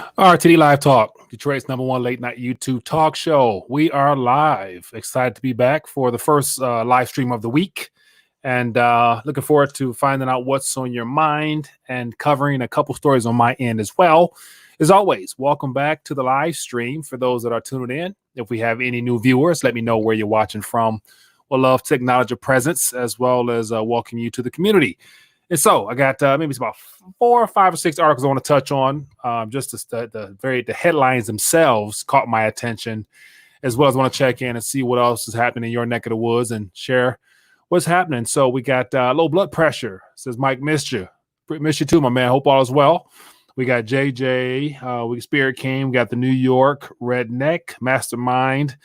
RTD Live Talk, Detroit's #1 late night YouTube talk show. We are live. Excited to be back for the first live stream of the week, and looking forward to finding out what's on your mind and covering a couple stories on my end as well. As always, welcome back to the live stream for those that are tuning in. If we have any new viewers, let me know where you're watching from. We'll love to acknowledge your presence as well as welcome you to the community. And so I got maybe it's about 4 or 5 or 6 articles I want to touch on. Just the headlines themselves caught my attention, as well as want to check in and see what else is happening in your neck of the woods and share what's happening. So we got low blood pressure. Says Mike, missed you. Missed you too, my man. Hope all is well. We got JJ, we Spirit King, we got the New York Redneck Mastermind.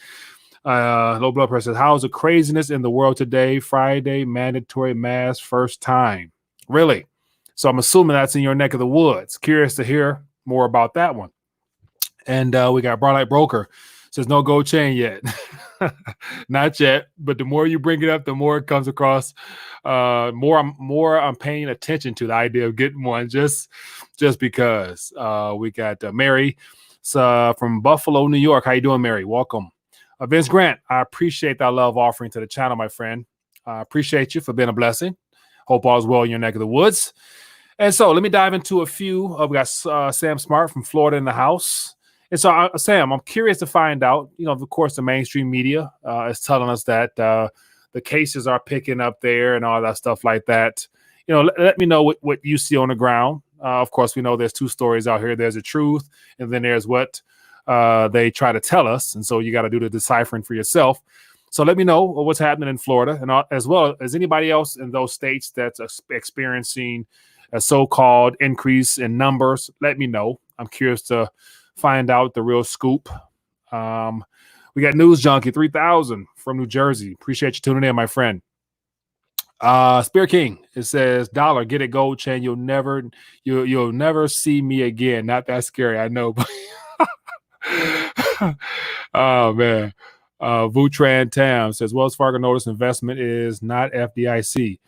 Low blood pressure says, how's the craziness in the world today? Friday, mandatory mask, first time. Really? So I'm assuming that's in your neck of the woods. Curious to hear more about that one. And we got Barlight Broker. Says no gold chain yet. Not yet. But the more you bring it up, the more it comes across. More I'm paying attention to the idea of getting one just because. We got Mary from Buffalo, New York. How you doing, Mary? Welcome. Vince Grant, I appreciate that love offering to the channel, my friend. I appreciate you for being a blessing. Hope all is well in your neck of the woods. And so let me dive into a few. We got Sam Smart from Florida in the house. And so, Sam, I'm curious to find out, of course, the mainstream media is telling us that the cases are picking up there and all that stuff like that. Let me know what you see on the ground. Of course, we know there's 2 stories out here. There's the truth, and then there's what they try to tell us. And so you got to do the deciphering for yourself. So let me know what's happening in Florida, and as well as anybody else in those states that's experiencing a so-called increase in numbers. Let me know. I'm curious to find out the real scoop. We got News Junkie 3000 from New Jersey. Appreciate you tuning in, my friend. Spirit King, it says, dollar, get it, gold chain. You'll never see me again. Not that scary, I know. But oh man. Vutran Tam says Wells Fargo notice investment is not FDIC.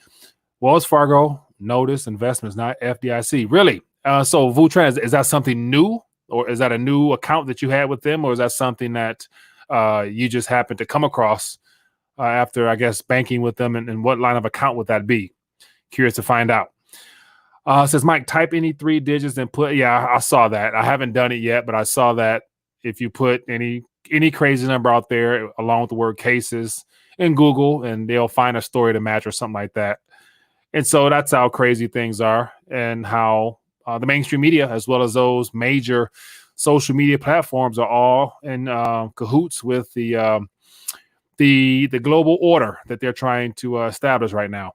Wells Fargo notice investment is not FDIC. Really? So Vutran, is that something new, or is that a new account that you had with them, or is that something that you just happened to come across after, I guess, banking with them, and what line of account would that be? Curious to find out. Says Mike, type any 3 digits and put. Yeah, I saw that. I haven't done it yet, but I saw that if you put any crazy number out there along with the word cases in Google, and they'll find a story to match or something like that. And so that's how crazy things are, and how the mainstream media, as well as those major social media platforms, are all in cahoots with the global order that they're trying to establish right now.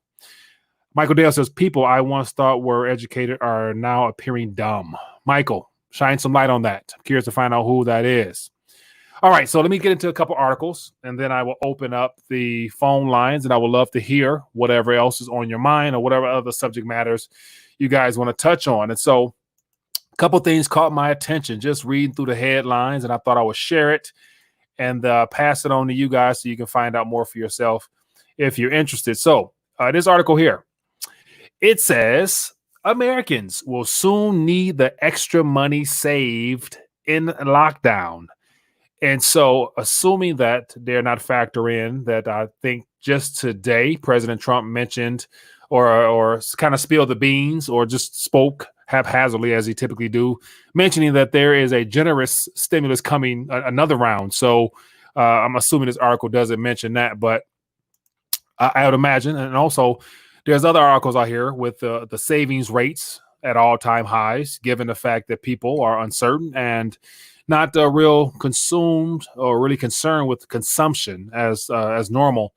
Michael Dale says, people I once thought were educated are now appearing dumb. Michael, shine some light on that. I'm curious to find out who that is. All right, so let me get into a couple articles, and then I will open up the phone lines, and I would love to hear whatever else is on your mind or whatever other subject matters you guys want to touch on. And so a couple things caught my attention just reading through the headlines, and I thought I would share it and pass it on to you guys so you can find out more for yourself if you're interested. So this article here, it says Americans will soon need the extra money saved in lockdown. And so, assuming that they're not factoring in that, I think just today, President Trump mentioned or kind of spilled the beans, or just spoke haphazardly as he typically do, mentioning that there is a generous stimulus coming, another round. So I'm assuming this article doesn't mention that, but I would imagine. And also, there's other articles out here with the savings rates at all-time highs, given the fact that people are uncertain and not real consumed or really concerned with consumption as normal.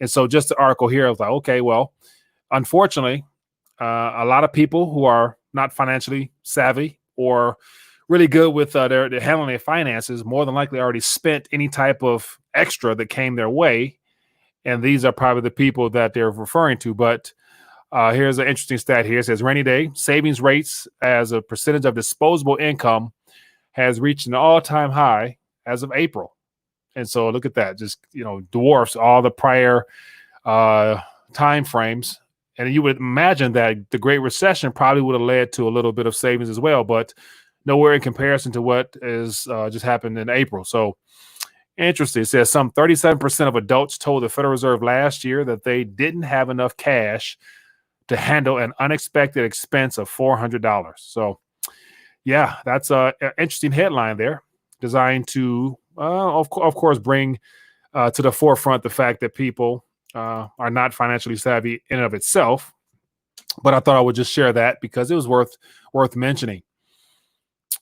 And so just the article here, I was like, okay, well, unfortunately, a lot of people who are not financially savvy or really good with their handling their finances more than likely already spent any type of extra that came their way. And these are probably the people that they're referring to. But here's an interesting stat here. It says rainy day savings rates as a percentage of disposable income has reached an all-time high as of April. And so look at that, just, dwarfs all the prior time frames. And you would imagine that the Great Recession probably would have led to a little bit of savings as well, but nowhere in comparison to what is just happened in April. So interesting. It says some 37% of adults told the Federal Reserve last year that they didn't have enough cash to handle an unexpected expense of $400. So, yeah, that's an interesting headline there, designed to, of course, bring to the forefront the fact that people are not financially savvy in and of itself. But I thought I would just share that because it was worth mentioning.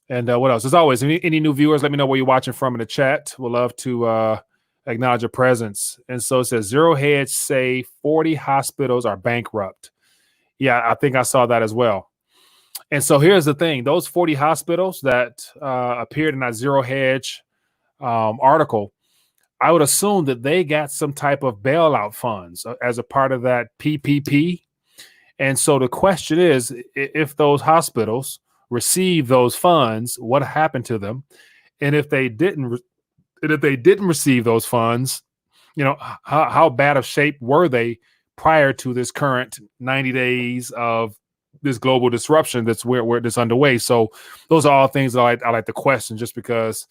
And what else? As always, any new viewers, let me know where you're watching from in the chat. We'll love to acknowledge your presence. And so it says Zero Hedge say 40 hospitals are bankrupt. Yeah, I think I saw that as well. And so here's the thing. Those 40 hospitals that appeared in that Zero Hedge article, I would assume that they got some type of bailout funds as a part of that PPP. And so the question is, if those hospitals receive those funds, what happened to them? And if they didn't receive those funds, how bad of shape were they prior to this current 90 days of this global disruption that's where this underway? So those are all things that I like to question, just because,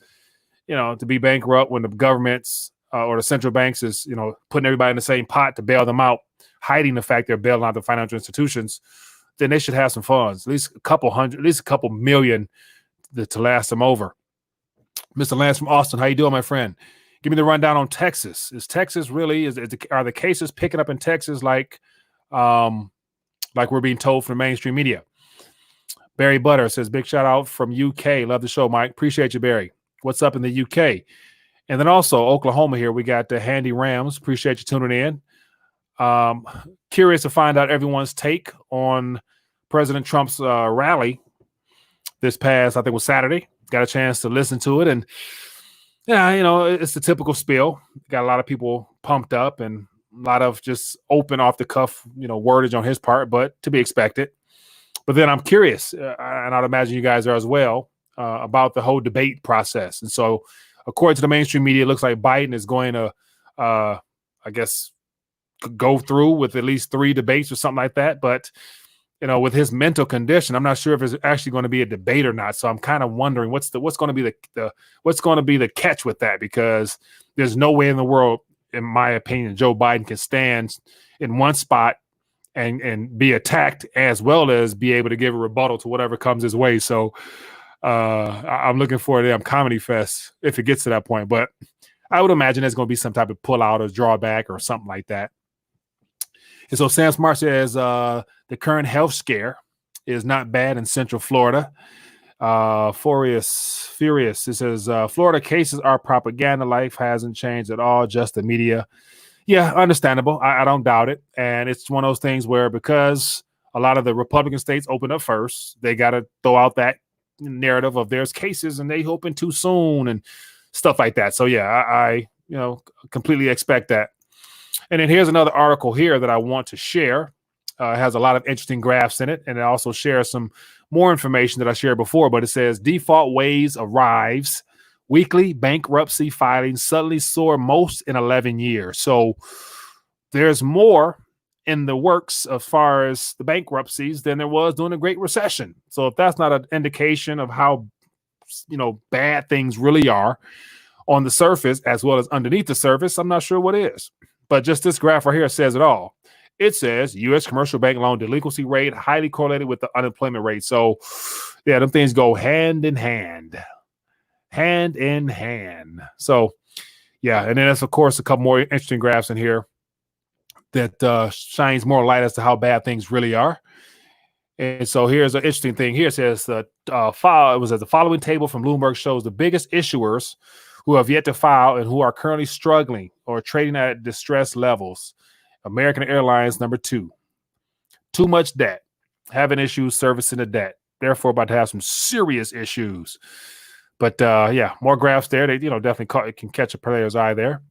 to be bankrupt when the governments or the central banks is, putting everybody in the same pot to bail them out, hiding the fact they're bailing out the financial institutions, then they should have some funds, at least a couple million to last them over. Mr. Lance from Austin, how you doing, my friend? Give me the rundown on Texas. Is Texas really, are the cases picking up in Texas like we're being told from the mainstream media? Barry Butter says, big shout out from UK. Love the show, Mike. Appreciate you, Barry. What's up in the UK? And then also Oklahoma here. We got the Handy Rams. Appreciate you tuning in. Curious to find out everyone's take on President Trump's rally this past, I think it was Saturday. Got a chance to listen to it. And yeah, it's the typical spiel. Got a lot of people pumped up and a lot of just open off the cuff, wordage on his part, but to be expected. But then I'm curious, and I'd imagine you guys are as well, about the whole debate process. And so according to the mainstream media, it looks like Biden is going to, I guess, go through with at least 3 debates or something like that. But, with his mental condition, I'm not sure if it's actually going to be a debate or not. So I'm kind of wondering what's going to be the catch with that, because there's no way in the world, in my opinion, Joe Biden can stand in one spot and be attacked as well as be able to give a rebuttal to whatever comes his way. So I'm looking forward to them comedy fest if it gets to that point. But I would imagine there's going to be some type of pullout or drawback or something like that. And so Sam Smart says the current health scare is not bad in Central Florida. Furious. It says Florida cases are propaganda. Life hasn't changed at all, just the media. Yeah, understandable. I don't doubt it. And it's one of those things where, because a lot of the Republican states open up first, they got to throw out that narrative of there's cases and they open too soon and stuff like that. So yeah, I completely expect that. And then here's another article here that I want to share. It has a lot of interesting graphs in it, and it also shares some more information that I shared before. But it says default waves arrives. Weekly bankruptcy filings suddenly soar most in 11 years. So there's more in the works as far as the bankruptcies than there was during the Great Recession. So if that's not an indication of how bad things really are on the surface as well as underneath the surface, I'm not sure what is. But just this graph right here says it all. It says U.S. commercial bank loan delinquency rate highly correlated with the unemployment rate. So, yeah, them things go hand in hand. Hand in hand. So, yeah, and then there's, of course, a couple more interesting graphs in here that shines more light as to how bad things really are. And so here's an interesting thing. Here it says the following table from Bloomberg shows the biggest issuers who have yet to file and who are currently struggling or trading at distress levels. American Airlines, number 2. Too much debt. Having issues servicing the debt. Therefore, about to have some serious issues. But, yeah, more graphs there. They, definitely can catch a player's eye there.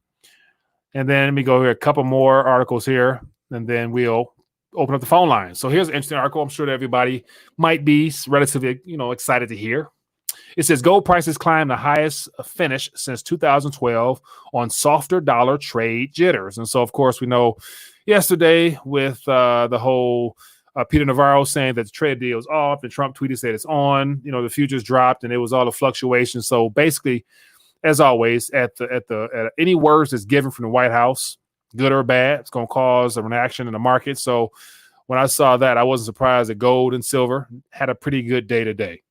And then let me go here. A couple more articles here, and then we'll open up the phone line. So here's an interesting article. I'm sure that everybody might be relatively, excited to hear. It says gold prices climb the highest finish since 2012 on softer dollar trade jitters. And so, of course, we know yesterday with the whole Peter Navarro saying that the trade deal is off, and Trump tweeted said it's on. The futures dropped, and it was all a fluctuation. So basically, as always, at any words that's given from the White House, good or bad, it's going to cause a reaction in the market. So when I saw that, I wasn't surprised that gold and silver had a pretty good day today.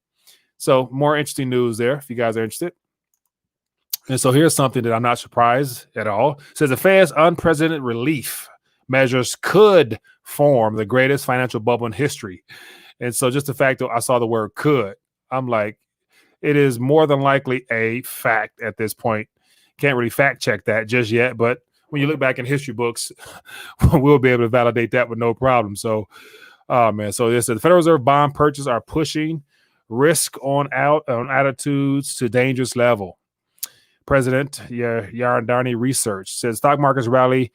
So more interesting news there if you guys are interested. And so here's something that I'm not surprised at all. It says the Fed's unprecedented relief measures could form the greatest financial bubble in history. And so just the fact that I saw the word could, I'm like, it is more than likely a fact at this point. Can't really fact check that just yet, but when you look back in history books, we'll be able to validate that with no problem. So, man, so this the Federal Reserve bond purchases are pushing risk on attitudes to dangerous level. President Yarandani Research says stock markets rally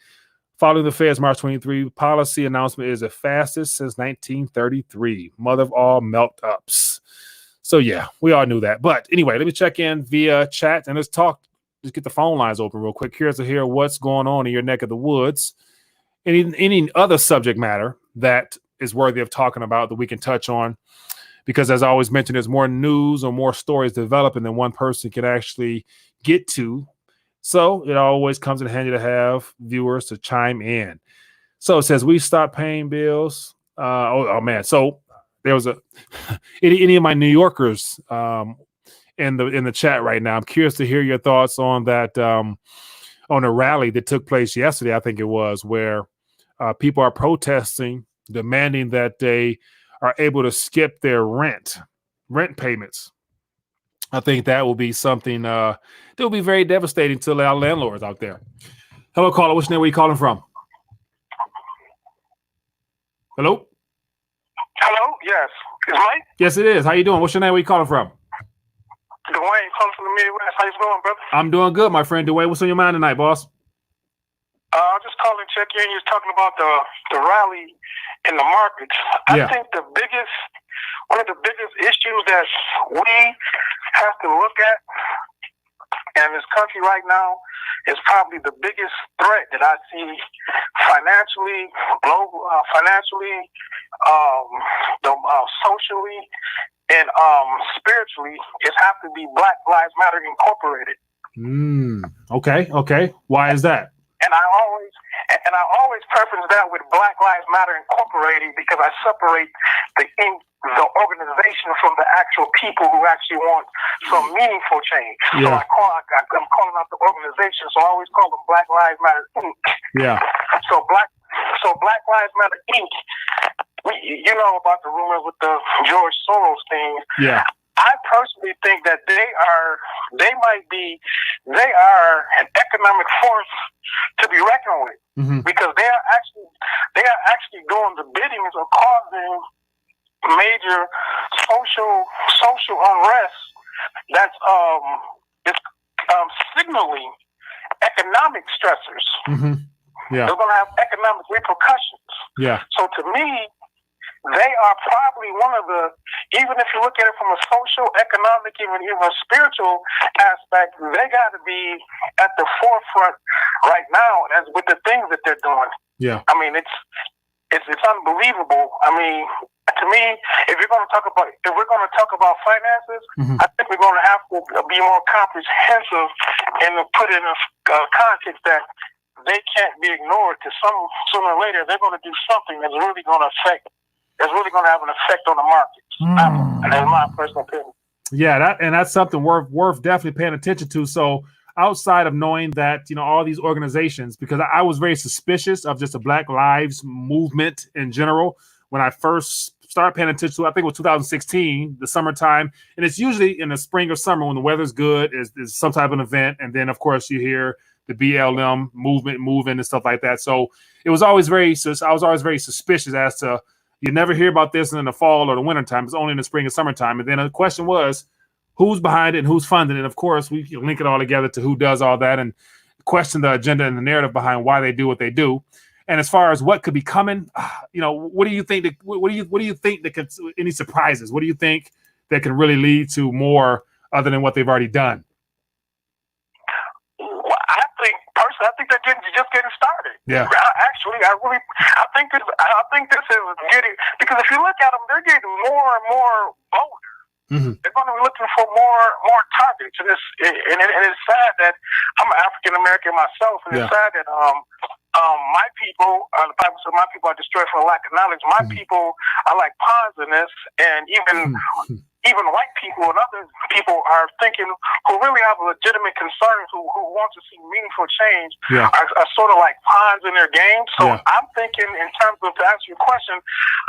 following the Fed's March 23 policy announcement is the fastest since 1933. Mother of all melt-ups. So, yeah, we all knew that. But anyway, let me check in via chat and let's get the phone lines open real quick. Curious to hear what's going on in your neck of the woods. Any other subject matter that is worthy of talking about that we can touch on. Because as I always mention, there's more news or more stories developing than one person can actually get to. So it always comes in handy to have viewers to chime in. So it says we stopped paying bills. Oh man. So there was any of my New Yorkers in the chat right now. I'm curious to hear your thoughts on that on a rally that took place yesterday, I think it was, where people are protesting, demanding that they are able to skip their rent payments. I think that will be something that will be very devastating to our landlords out there. Hello, caller. What's your name? Where you calling from? Hello? Hello? Yes. Is Mike? Yes, it is. How you doing? What's your name? Where you calling from? Dwayne, calling from the Midwest. How you going, brother? I'm doing good, my friend. Dwayne, what's on your mind tonight, boss? I'm just calling to check in. You're talking about the rally in the markets. I think one of the biggest issues that we have to look at in this country right now is probably the biggest threat that I see financially, global, socially, and spiritually. It has to be Black Lives Matter Incorporated. Okay. Why is that? And I always preface that with Black Lives Matter Incorporated because I separate the organization from the actual people who actually want some meaningful change. Yeah. So I'm calling out the organization, so I always call them Black Lives Matter Inc. Yeah. So Black Lives Matter Inc. You know about the rumors with the George Soros thing. Yeah. I personally think that they are an economic force to be reckoned with, because they are actually doing the biddings of causing major social unrest that's signaling economic stressors. Yeah. They're going to have economic repercussions. Yeah. So to me, they are probably one of the, even if you look at it from a social, economic, even a spiritual aspect, they got to be at the forefront right now as with the things that they're doing. Yeah. I mean, it's unbelievable. I mean, to me, if we're going to talk about finances, I think we're going to have to be more comprehensive and put in a context that they can't be ignored. Because sooner or later, they're going to do something that's really going to have an effect on the markets. And that's my personal opinion. Yeah, that's something worth definitely paying attention to. So outside of knowing that, all these organizations, because I was very suspicious of just the Black Lives movement in general when I first started paying attention to, I think it was 2016, the summertime. And it's usually in the spring or summer when the weather's good, is some type of event. And then, of course, you hear the BLM movement moving and stuff like that. So I was always very suspicious as to, you never hear about this in the fall or the wintertime. It's only in the spring and summertime. And then the question was, who's behind it and who's funding it? And of course, we link it all together to who does all that and question the agenda and the narrative behind why they do what they do. And as far as what could be coming, what do you think? What do you think that could, any surprises? What do you think that can really lead to more other than what they've already done? Well, I think they're just getting started. Yeah. I think this is getting, because if you look at them, they're getting more and more bolder. Mm-hmm. They're going to be looking for more targets, and it's sad that I'm an African American myself, and it's sad that my people, the Bible says, my people are destroyed for lack of knowledge. My people are like pawns in this, and even white people and other people are thinking, who really have legitimate concerns, who want to see meaningful change, are sort of like pawns in their game. So I'm thinking, in terms of, to answer your question,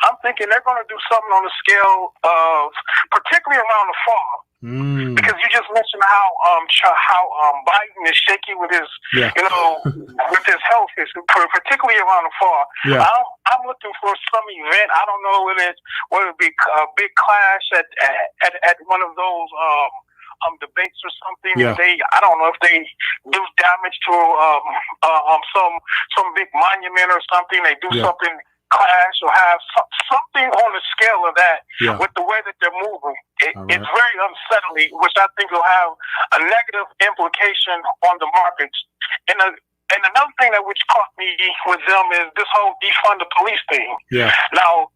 I'm thinking they're going to do something on the scale of, particularly around the fall. Because you just mentioned how Biden is shaky with his, with his health, particularly around the fall. Yeah. I'm looking for some event. I don't know whether it be a big clash at one of those debates or something. Yeah. I don't know if they do damage to some big monument or something. They do something, clash, or have something on the scale of that with the way that they're moving. It's very unsettling, which I think will have a negative implication on the markets. And another thing that which caught me with them is this whole defund the police thing. Yeah. Now,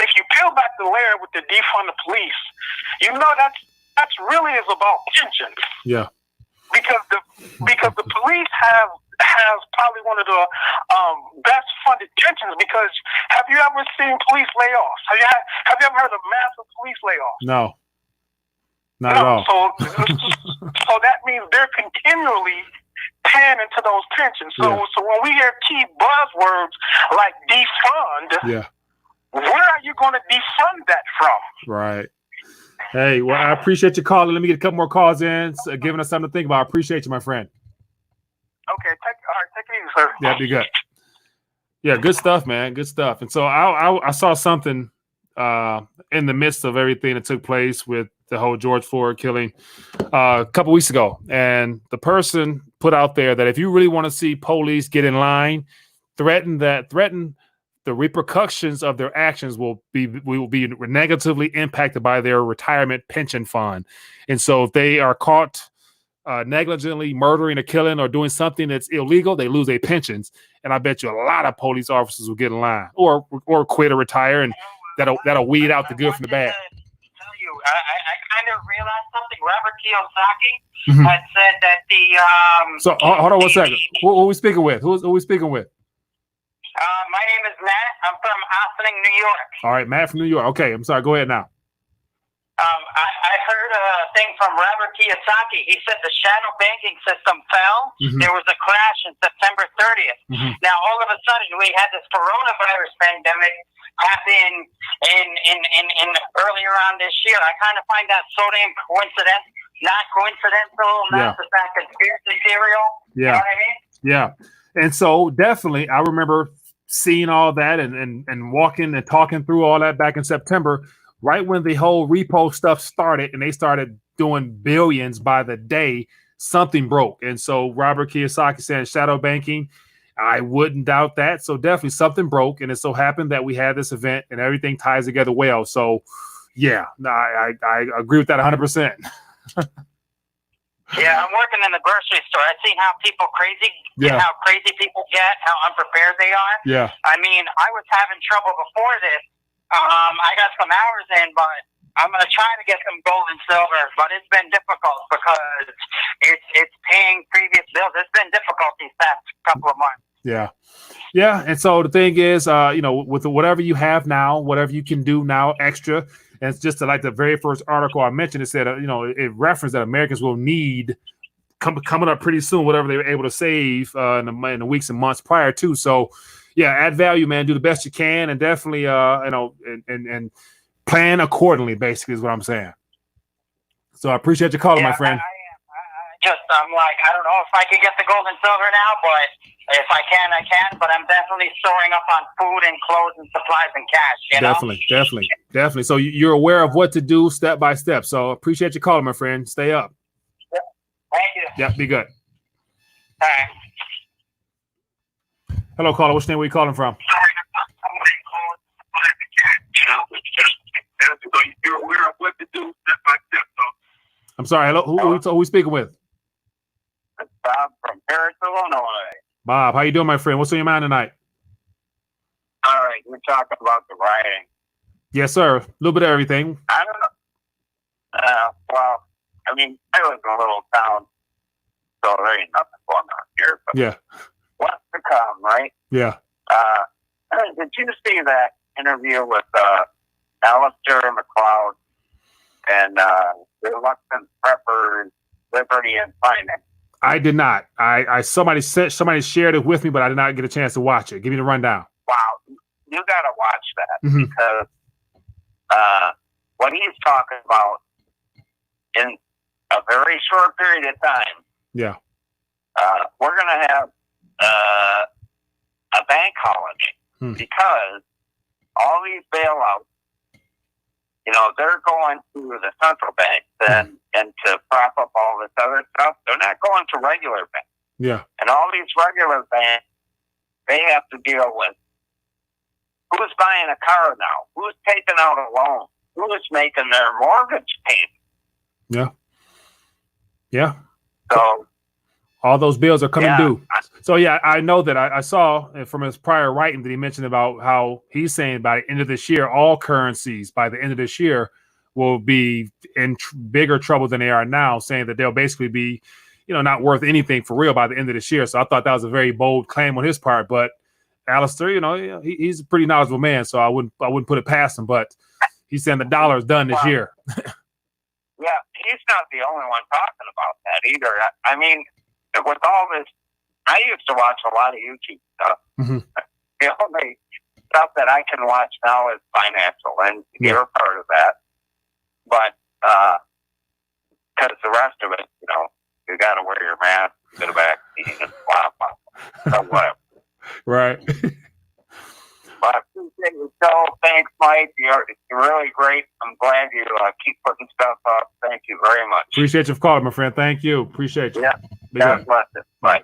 if you peel back the layer with the defund the police, you know that's really is about pensions. Yeah. Because the police has probably one of the best funded pensions, because have you ever seen police layoffs? Have you ever heard of massive police layoffs? No. Not at all. So that means they're continually paying into those pensions. So when we hear key buzzwords like defund, where are you going to defund that from? Right. Hey, well, I appreciate your calling. Let me get a couple more calls in, giving us something to think about. I appreciate you, my friend. Okay, take it easy, sir. Yeah, be good. Yeah, good stuff, man. Good stuff. And so I saw something in the midst of everything that took place with the whole George Floyd killing a couple weeks ago. And the person put out there that if you really want to see police get in line, threaten the repercussions of their actions will be negatively impacted by their retirement pension fund. And so if they are caught negligently murdering or killing or doing something that's illegal, they lose their pensions. And I bet you a lot of police officers will get in line or quit or retire, and that'll weed out the good from the bad. I kind of realized something. Robert Kiyosaki had said that the So hold on 1 second. Who are we speaking with? Who are we speaking with? My name is Matt. I'm from Ossining, New York. All right, Matt from New York. Okay, I'm sorry. Go ahead now. I heard a thing from Robert Kiyosaki. He said the shadow banking system fell. There was a crash on September 30th. Now, all of a sudden, we had this coronavirus pandemic happen in earlier on this year. I kind of find that so damn not coincidental, not just that conspiracy theory. You know what I mean? Yeah. And so definitely, I remember seeing all that and walking and talking through all that back in September, right when the whole repo stuff started and they started doing billions by the day, something broke. And so Robert Kiyosaki saying shadow banking, I wouldn't doubt that. So definitely something broke. And it so happened that we had this event and everything ties together well. So yeah, I agree with that 100%. Yeah, I'm working in the grocery store. I see how how crazy people get, how unprepared they are. Yeah. I mean, I was having trouble before this. I got some hours in, but I'm going to try to get some gold and silver, but it's been difficult because it's paying previous bills. It's been difficult these past couple of months. Yeah. Yeah. And so the thing is, with whatever you have now, whatever you can do now extra, and it's just like the very first article I mentioned, it said, it referenced that Americans will need coming up pretty soon, whatever they were able to save in the weeks and months prior to. So, yeah, add value, man. Do the best you can, and definitely, and plan accordingly. Basically, is what I'm saying. So I appreciate your calling, my friend. I'm like, I don't know if I can get the gold and silver now, but if I can, I can. But I'm definitely storing up on food and clothes and supplies and cash. Definitely. So you're aware of what to do step by step. So appreciate your calling, my friend. Stay up. Yep. Thank you. Yeah, be good. All right. Hello, caller. What's your name? Where you calling from? You're aware of what to do step by step. I'm sorry. Hello. Who are we speaking with? I'm from Paris, Illinois. Bob, how you doing, my friend? What's on your mind tonight? All right, we're talking about the rioting. Yes, sir. A little bit of everything. I don't know. Well, I mean, I live in a little town, so there ain't nothing going on here. But Yeah. what's to come, right? Yeah. Did you see that interview with Alistair McLeod and reluctant preppers, liberty and finance? I did not. Somebody shared it with me, but I did not get a chance to watch it. Give me the rundown. Wow, you got to watch that because what he's talking about in a very short period of time, yeah, we're going to have a bank holiday because all these bailouts, they're going to the central bank and to prop up all this other stuff. They're not going to regular banks. Yeah. And all these regular banks, they have to deal with who's buying a car now, who's taking out a loan, who's making their mortgage payment. Yeah. Yeah. So all those bills are coming due. So, yeah, I know that I saw from his prior writing that he mentioned about how he's saying by the end of this year, all currencies by the end of this year will be in bigger trouble than they are now, saying that they'll basically be, not worth anything for real by the end of this year. So I thought that was a very bold claim on his part. But Alistair, he's a pretty knowledgeable man, so I wouldn't put it past him. But he's saying the dollar is done this year. Yeah, he's not the only one talking about that either. I mean, with all this, I used to watch a lot of YouTube stuff. The only stuff that I can watch now is financial, and you're part of that. But because the rest of it, you got to wear your mask, get a vaccine, and blah, blah, blah, whatever. Right. But I appreciate your show. Thanks, Mike. You're really great. I'm glad you keep putting stuff up. Thank you very much. Appreciate you for calling, my friend. Thank you. Appreciate you. Yeah. God bless it. Bye.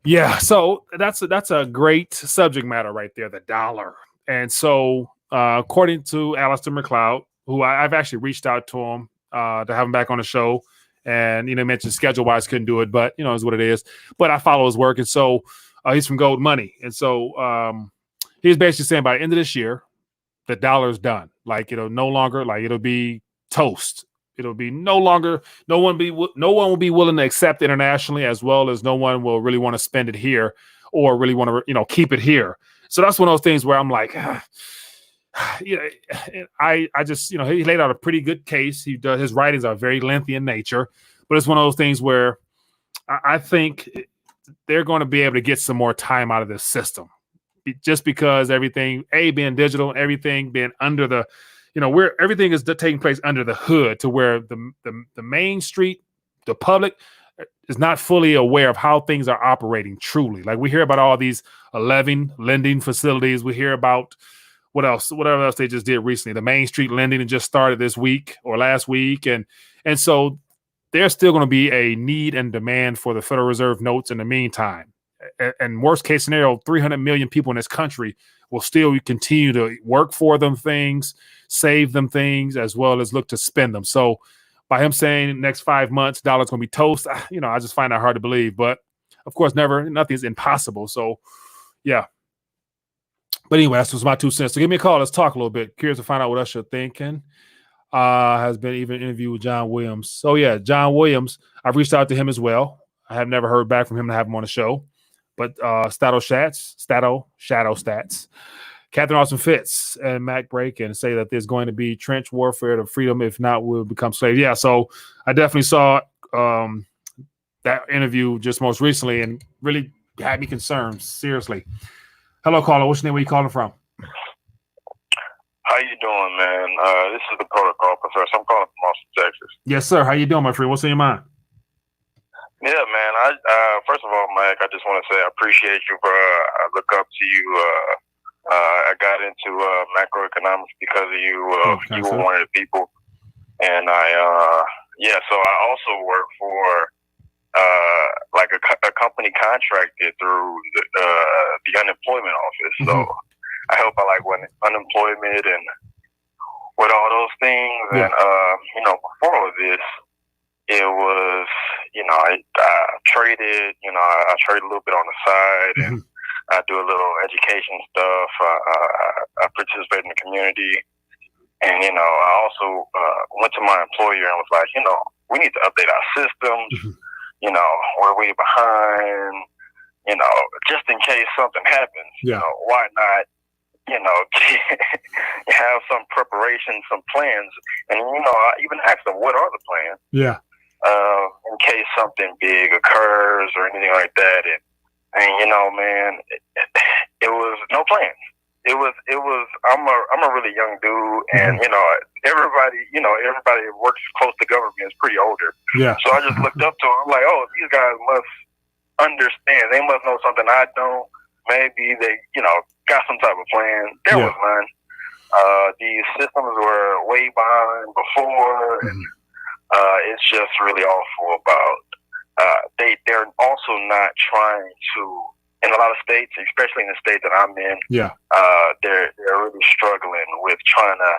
Yeah. So that's a great subject matter right there, the dollar. And so according to Alistair McLeod, who I've actually reached out to him to have him back on the show, and mentioned schedule-wise couldn't do it, but is what it is. But I follow his work, and so he's from Gold Money, and so he's basically saying by the end of this year, the dollar's done. Like no longer, like it'll be toast. It'll be no longer. No one will be willing to accept internationally, as well as no one will really want to spend it here or really want to keep it here. So that's one of those things where I'm like, I just he laid out a pretty good case. He does, his writings are very lengthy in nature, but it's one of those things where I think they're going to be able to get some more time out of this system, just because everything being digital, everything being under the where everything is taking place under the hood, to where the main street, the public is not fully aware of how things are operating truly. Like we hear about all these 11 lending facilities. We hear about whatever else they just did recently. The Main Street lending that just started this week or last week. And so there's still going to be a need and demand for the Federal Reserve notes in the meantime. And worst case scenario, 300 million people in this country will still continue to work for them things, save them things, as well as look to spend them. So by him saying next 5 months, dollar's going to be toast, I just find that hard to believe. But of course, nothing's impossible. So yeah. But anyway, that's just my 2 cents. So give me a call. Let's talk a little bit. Curious to find out what else you're thinking. Has been even interviewed with John Williams. So yeah, John Williams, I've reached out to him as well. I have never heard back from him to have him on the show. But Shadow Stats, Catherine Austin Fitz and Mac Break, and say that there's going to be trench warfare to freedom. If not, we'll become slaves. Yeah, so I definitely saw that interview just most recently and really had me concerned, seriously. Hello, caller. What's your name? Where you calling from? How you doing, man? This is the protocol professor. I'm calling from Austin, Texas. Yes, sir. How you doing, my friend? What's on your mind? Yeah, man. First of all, Mike, I just want to say I appreciate you, bro. I look up to you. I got into macroeconomics because of you. You were one of the people, and so I also work for like a company contracted through the unemployment office. So I help out like when unemployment and with all those things. Yeah. And before all of this, it was, I traded, I traded a little bit on the side, and I do a little education stuff. I participate in the community. And, I also went to my employer and was like, we need to update our systems. We're way behind, just in case something happens. Why not, have some preparation, some plans. And, I even asked them, what are the plans? Yeah. In case something big occurs or anything like that. And man, it was no plans. It was. I'm a really young dude, and everybody that works close to government is pretty older. Yeah. So I just looked up to them. I'm like, oh, these guys must understand. They must know something I don't. Maybe they, got some type of plan. There was none. These systems were way behind before, and it's just really awful about. They're also not trying to. In a lot of states, especially in the state that I'm in, they're really struggling with trying to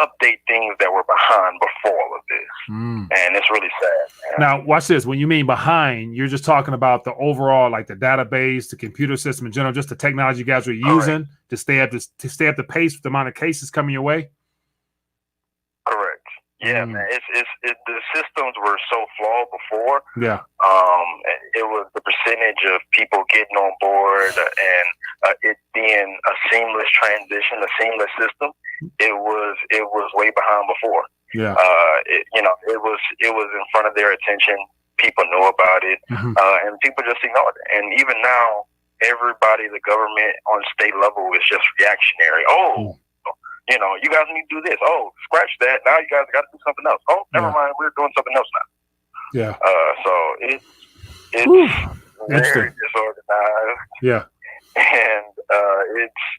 update things that were behind before all of this. And it's really sad, man. Now, watch this. When you mean behind, you're just talking about the overall, like the database, the computer system in general, just the technology you guys are using to stay up the pace with the amount of cases coming your way? Correct. Yeah, man. It's the systems were so flawed before. Yeah. It was the percentage of people getting on board and it being a seamless transition, a seamless system. It was way behind before. Yeah. It was in front of their attention. People knew about it, and people just ignored it. And even now, everybody, the government on state level is just reactionary. You guys need to do this. Oh, scratch that. Now you guys got to do something else. Oh, never mind. We're doing something else now. Yeah. So it's very disorganized. Yeah. And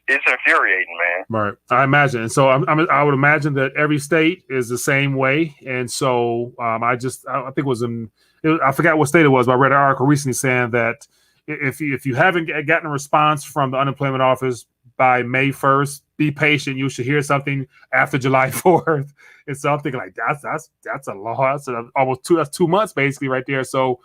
it's infuriating, man. Right. I imagine. And so I would imagine that every state is the same way. And so I think it was I forgot what state it was, but I read an article recently saying that if you haven't gotten a response from the unemployment office by May 1st, be patient. You should hear something after July 4th. And so I'm thinking like that's a lot. That's almost 2 months basically right there. So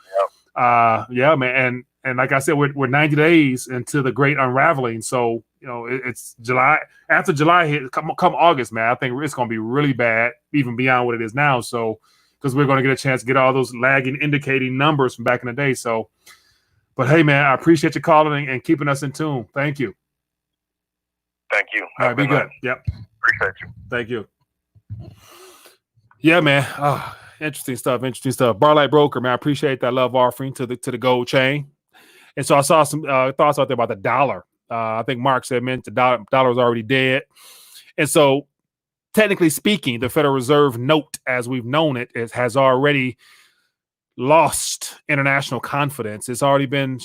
yeah, man. And like I said, we're 90 days into the great unraveling. So, it's July. After July hit, come August, man, I think it's going to be really bad, even beyond what it is now. So, because we're going to get a chance to get all those lagging, indicating numbers from back in the day. So, but hey, man, I appreciate you calling and keeping us in tune. Thank you. Thank you. All right, be good. Yep. Appreciate you. Thank you. Yeah, man. Interesting stuff. Barlight Broker, man. I appreciate that love offering to the gold chain. And so I saw some thoughts out there about the dollar. I think Mark said, man, the dollar was already dead. And so technically speaking, the Federal Reserve note, as we've known it, has already lost international confidence. It's already been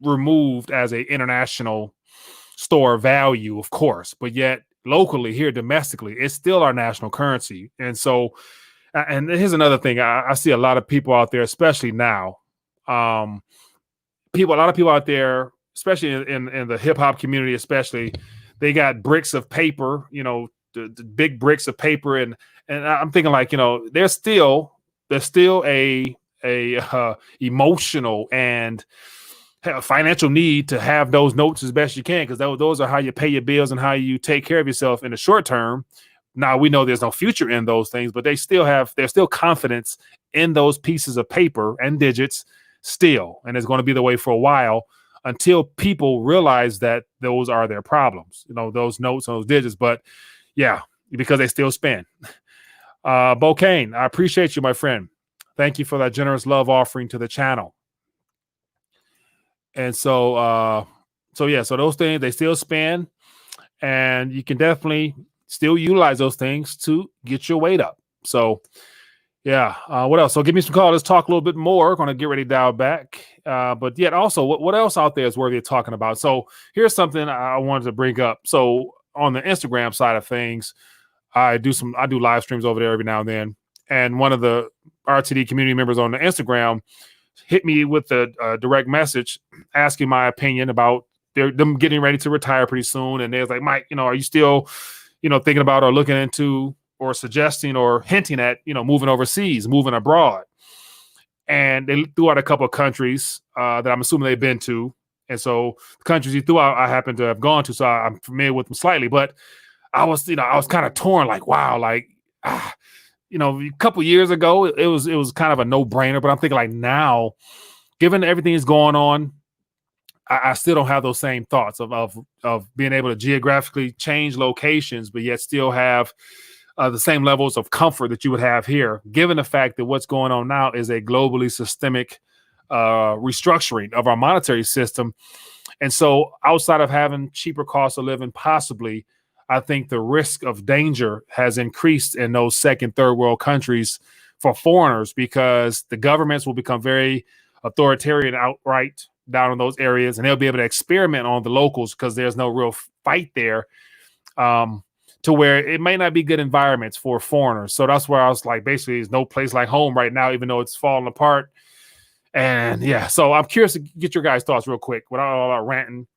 removed as an international store of value, of course, but yet locally here domestically, it's still our national currency. And so, and here's another thing. I see a lot of people out there, especially now, a lot of people out there, especially in the hip hop community, especially, they got bricks of paper, the big bricks of paper. And I'm thinking like, there's still a emotional and financial need to have those notes as best you can, because those are how you pay your bills and how you take care of yourself in the short term. Now we know there's no future in those things, but there's still confidence in those pieces of paper and digits still, and it's going to be the way for a while until people realize that those are their problems, those notes and those digits. But yeah, because they still spend. Bocane, I appreciate you, my friend. Thank you for that generous love offering to the channel. And so those things, they still spend, and you can definitely still utilize those things to get your weight up. So yeah. What else? So give me some call. Let's talk a little bit more. Going to get ready to dial back. But yet also, what else out there is worthy of talking about? So here's something I wanted to bring up. So on the Instagram side of things, I do live streams over there every now and then. And one of the RTD community members on the Instagram hit me with a direct message asking my opinion about them getting ready to retire pretty soon. And they was like, Mike, are you still, thinking about or looking into or suggesting or hinting at, moving overseas, moving abroad. And they threw out a couple of countries that I'm assuming they've been to. And so the countries he threw out, I happen to have gone to, so I'm familiar with them slightly. But I was kind of torn, like, wow, like, a couple years ago, it was kind of a no-brainer. But I'm thinking, like, now, given everything that's going on, I still don't have those same thoughts of being able to geographically change locations, but yet still have the same levels of comfort that you would have here, given the fact that what's going on now is a globally systemic restructuring of our monetary system. And so outside of having cheaper costs of living, possibly, I think the risk of danger has increased in those second, third world countries for foreigners, because the governments will become very authoritarian outright down in those areas, and they'll be able to experiment on the locals because there's no real fight there, to where it may not be good environments for foreigners. So that's where I was like, basically, there's no place like home right now, even though it's falling apart. And yeah, so I'm curious to get your guys' thoughts real quick without all our ranting.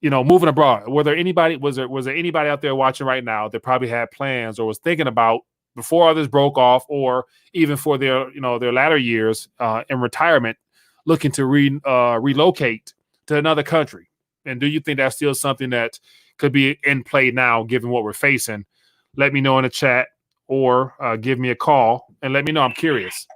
Moving abroad. Was there anybody out there watching right now that probably had plans or was thinking about, before all this broke off, or even for their latter years in retirement, looking to relocate to another country? And do you think that's still something that could be in play now, given what we're facing? Let me know in the chat, or give me a call and let me know. I'm curious.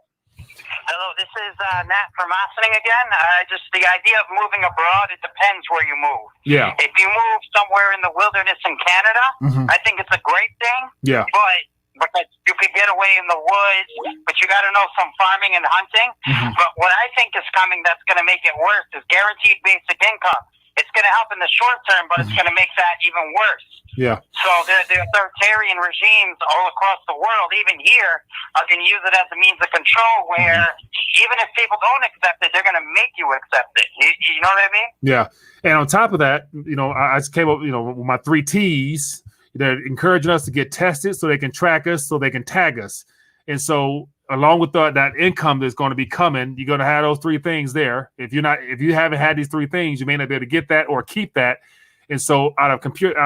Hello, this is Nat from Ossining again. Just the idea of moving abroad, it depends where you move. Yeah. If you move somewhere in the wilderness in Canada, I think it's a great thing. Yeah. But because you could get away in the woods, but you got to know some farming and hunting. But what I think is coming that's going to make it worse is guaranteed basic income. It's going to help in the short term, but it's going to make that even worse. Yeah. So the authoritarian regimes all across the world, even here, can use it as a means of control, where even if people don't accept it, they're going to make you accept it. You know what I mean? Yeah. And on top of that, I just came up, with my 3 T's. They're encouraging us to get tested so they can track us, so they can tag us. And so along with that income that's going to be coming, you're going to have those 3 things there. If you haven't had these 3 things, you may not be able to get that or keep that. And so out of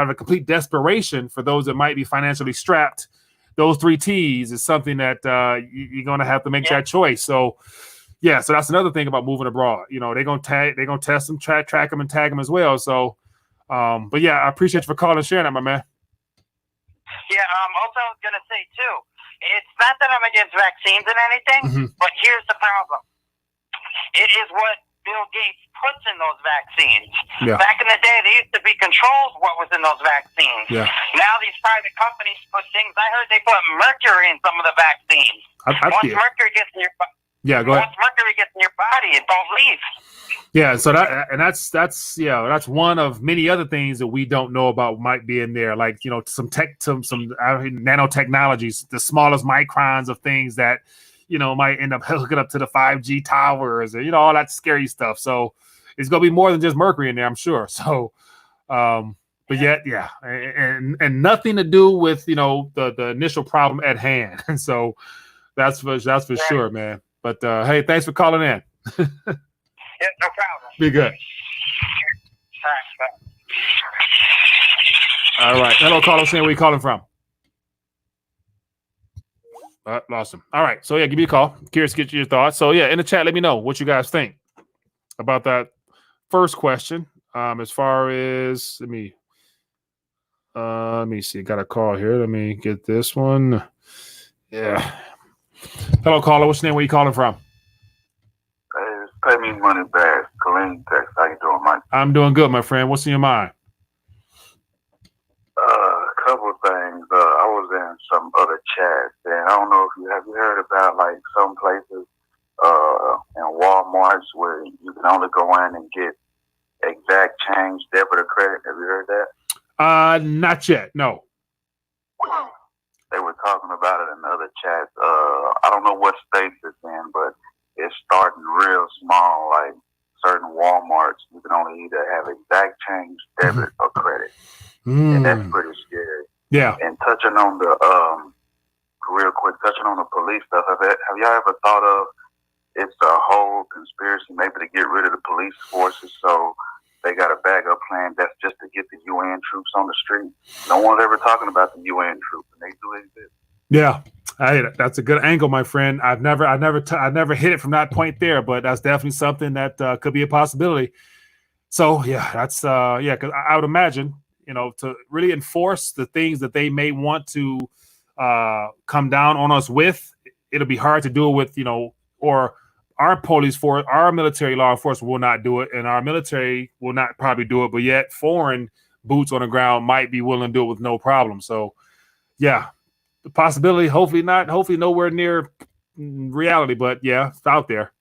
a complete desperation for those that might be financially strapped, those 3 T's is something that you're going to have to make that choice. So yeah, so that's another thing about moving abroad. They're going to test them, track them, and tag them as well. So, but yeah, I appreciate you for calling and sharing that, my man. Yeah. Also, I was going to say too, it's not that I'm against vaccines and anything, but here's the problem. It is what Bill Gates puts in those vaccines. Yeah. Back in the day, there used to be controls what was in those vaccines. Yeah. Now these private companies put things. I heard they put mercury in some of the vaccines. Once mercury gets in your body, once mercury gets in your body, it don't leave. Yeah, so that's one of many other things that we don't know about might be in there, like some nanotechnologies, the smallest microns of things that might end up hooking up to the 5G towers, and all that scary stuff. So it's gonna be more than just mercury in there, I'm sure. So, but yet, yeah, and nothing to do with the initial problem at hand. And so that's for sure, man. But hey, thanks for calling in. Yeah, no problem. Be good. All right. Hello, caller. Saying where you calling from? Lost him. All right. So yeah, give me a call. Curious to get your thoughts. So yeah, in the chat, let me know what you guys think about that first question. As far as let me see. Got a call here. Let me get this one. Yeah. Hello, caller. What's your name? Where you calling from? Pay me money back. Colleen, Texas. How you doing, Mike? I'm doing good, my friend. What's in your mind? A couple of things. I was in some other chats, and I don't know if you have heard about like some places in Walmarts where you can only go in and get exact change, debit or credit. Have you heard that? Not yet. No. They were talking about it in other chats. I don't know what states it's in, but it's starting real small, like certain Walmarts. You can only either have exact change, debit, or credit. And that's pretty scary. Yeah. And touching on the, real quick, touching on the police stuff, have y'all ever thought of it's a whole conspiracy maybe to get rid of the police forces, so they got a backup plan that's just to get the UN troops on the street? No one's ever talking about the UN troops, and they do exist. Yeah, that's a good angle, my friend. I've never hit it from that point there, but that's definitely something that could be a possibility. So yeah, that's because I would imagine, to really enforce the things that they may want to come down on us with, it'll be hard to do it with, or our police force, our military law enforcement will not do it, and our military will not probably do it, but yet foreign boots on the ground might be willing to do it with no problem. So yeah, the possibility, hopefully nowhere near reality, but yeah, it's out there.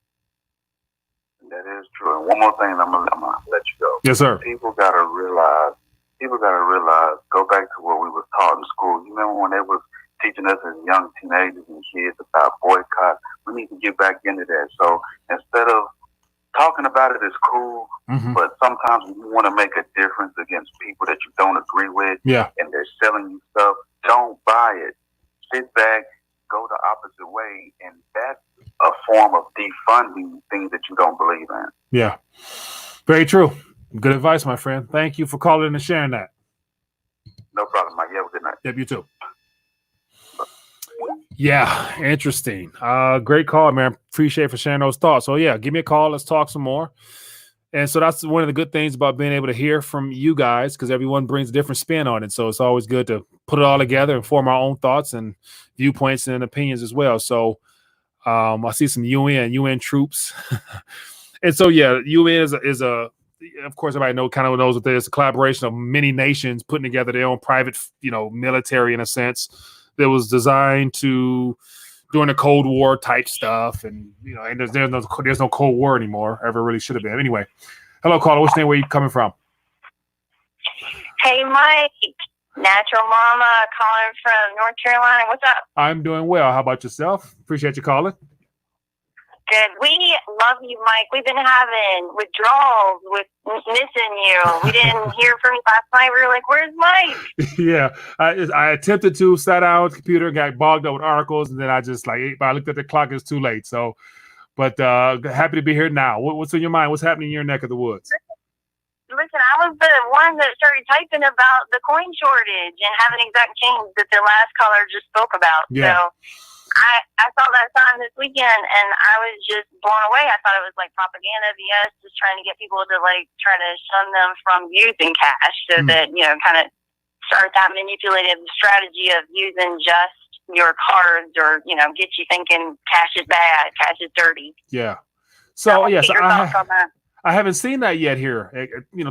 That is true. And one more thing, I'm gonna let you go. Yes, sir. People gotta realize. Go back to what we was taught in school. You remember when they was teaching us as young teenagers and kids about boycott? We need to get back into that. So instead of talking about it is cool, but sometimes when you want to make a difference against people that you don't agree with, and they're selling you stuff, don't buy it. Sit back, go the opposite way, and that's a form of defunding things that you don't believe in. Yeah, very true. Good advice, my friend. Thank you for calling and sharing that. No problem, Mike. You have a good night. Yep, you too. Yeah, interesting. Great call, man. Appreciate for sharing those thoughts. So yeah, give me a call. Let's talk some more. And so that's one of the good things about being able to hear from you guys, because everyone brings a different spin on it. So it's always good to put it all together and form our own thoughts and viewpoints and opinions as well. So I see some UN troops. And so, yeah, UN is a, of course, everybody kind of knows what it is. It's a collaboration of many nations putting together their own private, military in a sense that was designed to during the Cold War type stuff. And, and there's no Cold War anymore. Ever really should have been. Anyway, hello, caller. What's your name? Where you coming from? Hey, Mike. Natural Mama calling from North Carolina. What's up? I'm doing well. How about yourself? Appreciate you calling. Good. We love you, Mike. We've been having withdrawals with missing you. We didn't hear from you last night. We were like, where's Mike? Yeah. I attempted to, sat down with the computer, got bogged up with articles, and then I just I looked at the clock, it's too late. So, but happy to be here now. What's on your mind? What's happening in your neck of the woods? Listen, I was the one that started typing about the coin shortage and having exact change that the last caller just spoke about. Yeah. So I saw that sign this weekend and I was just blown away. I thought it was like propaganda, BS, just trying to get people to try to shun them from using cash so that, kind of start that manipulative strategy of using just your cards or, get you thinking cash is bad, cash is dirty. Yeah. So, yes, I haven't seen that yet here,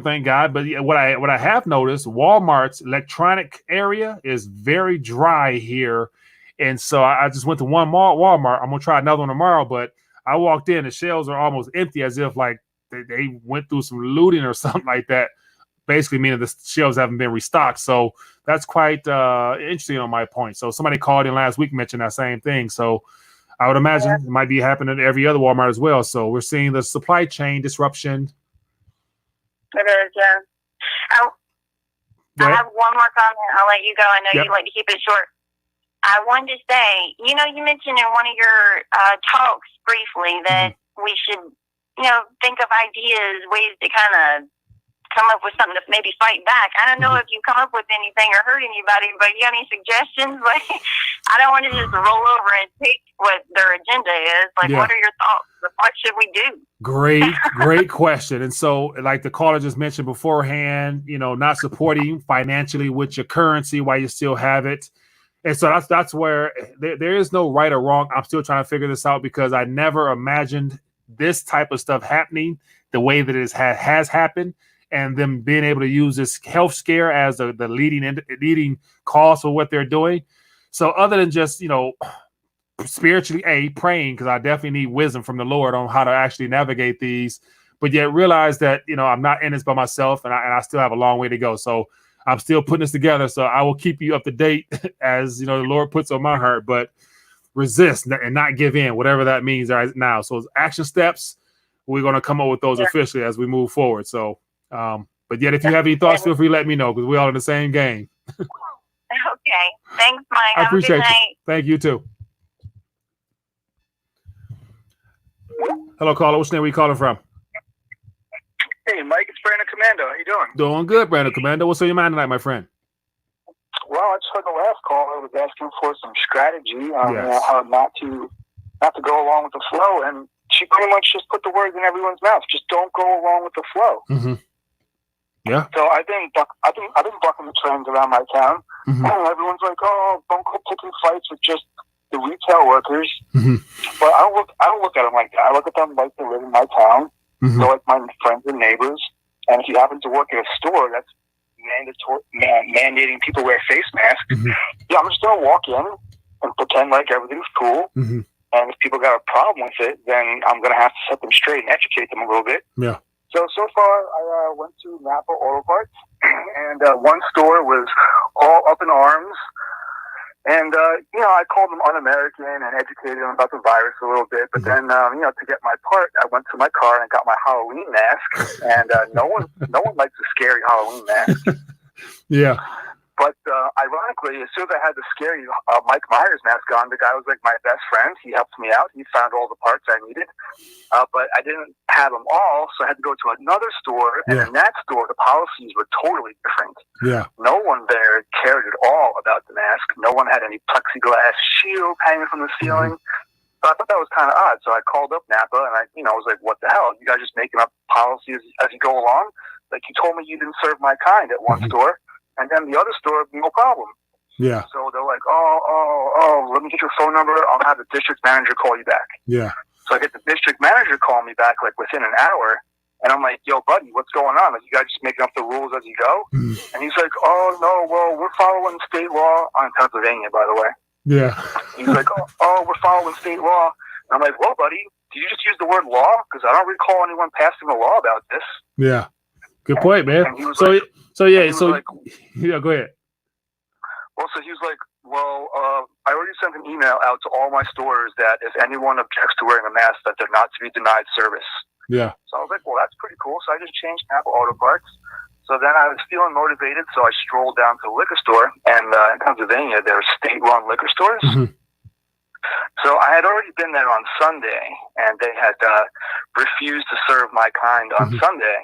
thank God. But what I have noticed, Walmart's electronic area is very dry here. And so I just went to one Walmart. I'm going to try another one tomorrow. But I walked in, the shelves are almost empty as if they went through some looting or something like that, basically meaning the shelves haven't been restocked. So that's quite interesting on my point. So somebody called in last week, mentioned that same thing. So I would imagine it might be happening at every other Walmart as well. So we're seeing the supply chain disruption. It is, yeah. I have one more comment. I'll let you go. I know you like to keep it short. I wanted to say, you mentioned in one of your talks briefly that we should, think of ideas, ways to kind of come up with something to maybe fight back. I don't know if you come up with anything or hurt anybody, but you got any suggestions? I don't want to just roll over and take what their agenda is. What are your thoughts? What should we do? Great question. And so, like the caller just mentioned beforehand, not supporting financially with your currency while you still have it. And so that's where there is no right or wrong. I'm still trying to figure this out because I never imagined this type of stuff happening the way that it has happened, and them being able to use this health scare as the leading cause for what they're doing. So other than just, spiritually, praying, because I definitely need wisdom from the Lord on how to actually navigate these, but yet realize that, I'm not in this by myself and I still have a long way to go. So I'm still putting this together. So I will keep you up to date as, the Lord puts on my heart, but resist and not give in, whatever that means right now. So action steps, we're going to come up with those officially as we move forward. So, but yet, if you have any thoughts, feel free to let me know because we're all in the same game. Okay. Thanks, Mike. I appreciate you. Thank you too. Hello, caller. What's your name? Where you calling from? Hey, Mike. It's Brandon Commando. How you doing? Doing good, Brandon Commando. What's on your mind tonight, my friend? Well, I just heard the last call. I was asking for some strategy on how not to go along with the flow, and she pretty much just put the words in everyone's mouth. Just don't go along with the flow. Mm-hmm. Yeah. So I've been bucking the trends around my town. Mm-hmm. And everyone's like, "Oh, don't go picking fights with just the retail workers." Mm-hmm. But I don't look at them like that. I look at them like they live in my town. Mm-hmm. They're like my friends and neighbors. And if you happen to work at a store that's mandating people wear face masks, mm-hmm. yeah, I'm just gonna walk in and pretend like everything's cool. Mm-hmm. And if people got a problem with it, then I'm gonna have to set them straight and educate them a little bit. Yeah. So far, I went to Napa Auto Parts, and one store was all up in arms. And, I called them un-American and educated them about the virus a little bit. But then, to get my part, I went to my car and got my Halloween mask. And no one likes a scary Halloween mask. Yeah. But ironically, as soon as I had the scary Mike Myers mask on, the guy was like my best friend. He helped me out. He found all the parts I needed. But I didn't have them all, so I had to go to another store. And in that store, the policies were totally different. Yeah. No one there cared at all about the mask. No one had any plexiglass shield hanging from the ceiling. Mm-hmm. So I thought that was kind of odd. So I called up Napa, and I was like, what the hell? You guys just making up policies as you go along? Like, you told me you didn't serve my kind at one store. And then the other store, no problem. Yeah. So they're like, let me get your phone number. I'll have the district manager call you back. Yeah. So I get the district manager call me back like within an hour. And I'm like, yo, buddy, what's going on? Like, you guys just making up the rules as you go? Mm. And he's like, oh, no, well, we're following state law. I'm in Pennsylvania, by the way. Yeah. He's like, we're following state law. And I'm like, well, buddy, did you just use the word law? Because I don't recall anyone passing a law about this. Yeah. Good point, man. And he was go ahead. Well, so he was like, I already sent an email out to all my stores that if anyone objects to wearing a mask, that they're not to be denied service. Yeah. So I was like, well, that's pretty cool. So I just changed Napa Auto Parts. So then I was feeling motivated, so I strolled down to the liquor store. And in Pennsylvania, there are state-run liquor stores. Mm-hmm. So I had already been there on Sunday, and they had refused to serve my kind on Sunday.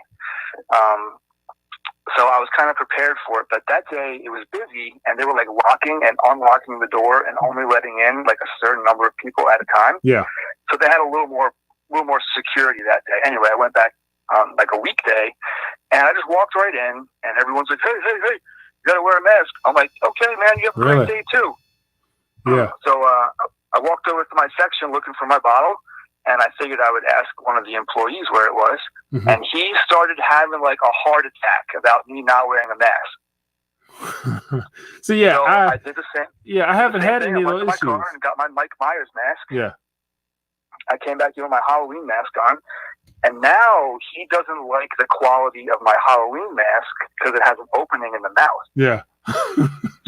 So I was kind of prepared for it, but that day it was busy, and they were like locking and unlocking the door and only letting in like a certain number of people at a time. Yeah. So they had a little more security that day. Anyway, I went back on like a weekday, and I just walked right in, and everyone's like, hey, you gotta wear a mask. I'm like, okay, man, you have a great day too. Yeah. So I walked over to my section looking for my bottle. And I figured I would ask one of the employees where it was. Mm-hmm. And he started having like a heart attack about me not wearing a mask. So I did the same. Yeah, I haven't had any of those issues. I went to my car and got my Mike Myers mask. Yeah. I came back with my Halloween mask on. And now he doesn't like the quality of my Halloween mask because it has an opening in the mouth. Yeah.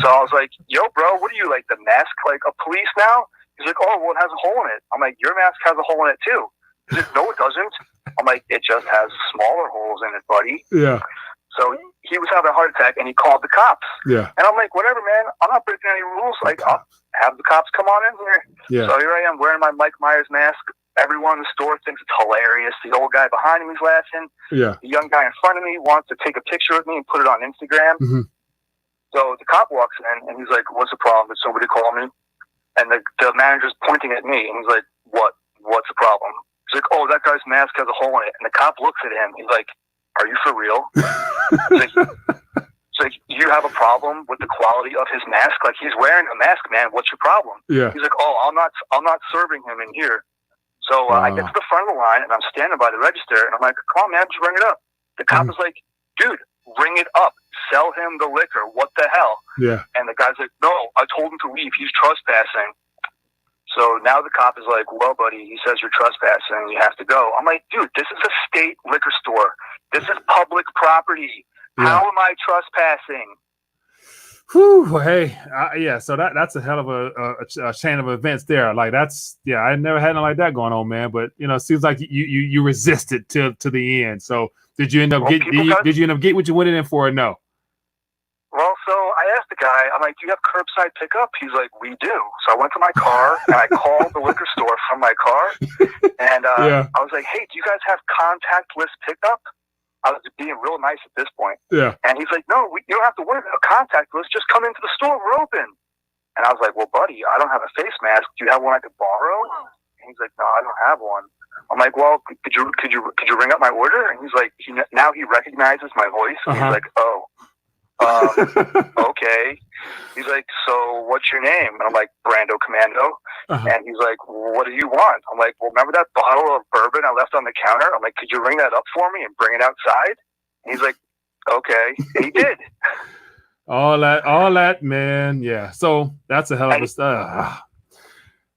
So I was like, yo, bro, what are you, like the mask like a police now? He's like, oh, well, it has a hole in it. I'm like, your mask has a hole in it, too. He's like, no, it doesn't. I'm like, it just has smaller holes in it, buddy. Yeah. So he was having a heart attack, and he called the cops. Yeah. And I'm like, whatever, man. I'm not breaking any rules. Like, I'll have the cops come on in here. Yeah. So here I am wearing my Mike Myers mask. Everyone in the store thinks it's hilarious. The old guy behind me is laughing. Yeah. The young guy in front of me wants to take a picture of me and put it on Instagram. Mm-hmm. So the cop walks in, and he's like, what's the problem? Did somebody call me? And the manager's pointing at me, and he's like, what's the problem? He's like, oh, that guy's mask has a hole in it. And the cop looks at him. He's like, are you for real? He's like, you have a problem with the quality of his mask? Like, he's wearing a mask, man. What's your problem? Yeah. He's like, oh, I'm not serving him in here. So I get to the front of the line, and I'm standing by the register, and I'm like, come on, man, just ring it up. The cop is like, dude, ring it up. Sell him the liquor. What the hell? Yeah. And the guy's like, no, I told him to leave. He's trespassing. So now the cop is like, well, buddy, he says you're trespassing. You have to go. I'm like, dude, this is a state liquor store. This is public property. Yeah. How am I trespassing? Whew, hey, so that's a hell of a chain of events there. Like I never had nothing like that going on, man. But it seems like you resisted to the end. So did you end up did you end up getting what you went in for or no? Well, so I asked the guy, I'm like, do you have curbside pickup? He's like, we do. So I went to my car and I called the liquor store from my car, and I was like, hey, do you guys have contactless pickup? I was being real nice at this point. Yeah. And he's like, no, you don't have to worry about contact us. Just come into the store. We're open. And I was like, well, buddy, I don't have a face mask. Do you have one I could borrow? And he's like, no, I don't have one. I'm like, well, could you ring up my order? And he's like, now he recognizes my voice. And he's like, oh, okay. He's like, so what's your name? And I'm like, Brando Commando. And he's like, well, what do you want? I'm like, well, remember that bottle of bourbon I left on the counter? I'm like, could you ring that up for me and bring it outside? And he's like, okay. And he did. all that, man. Yeah. So that's a hell of a stuff.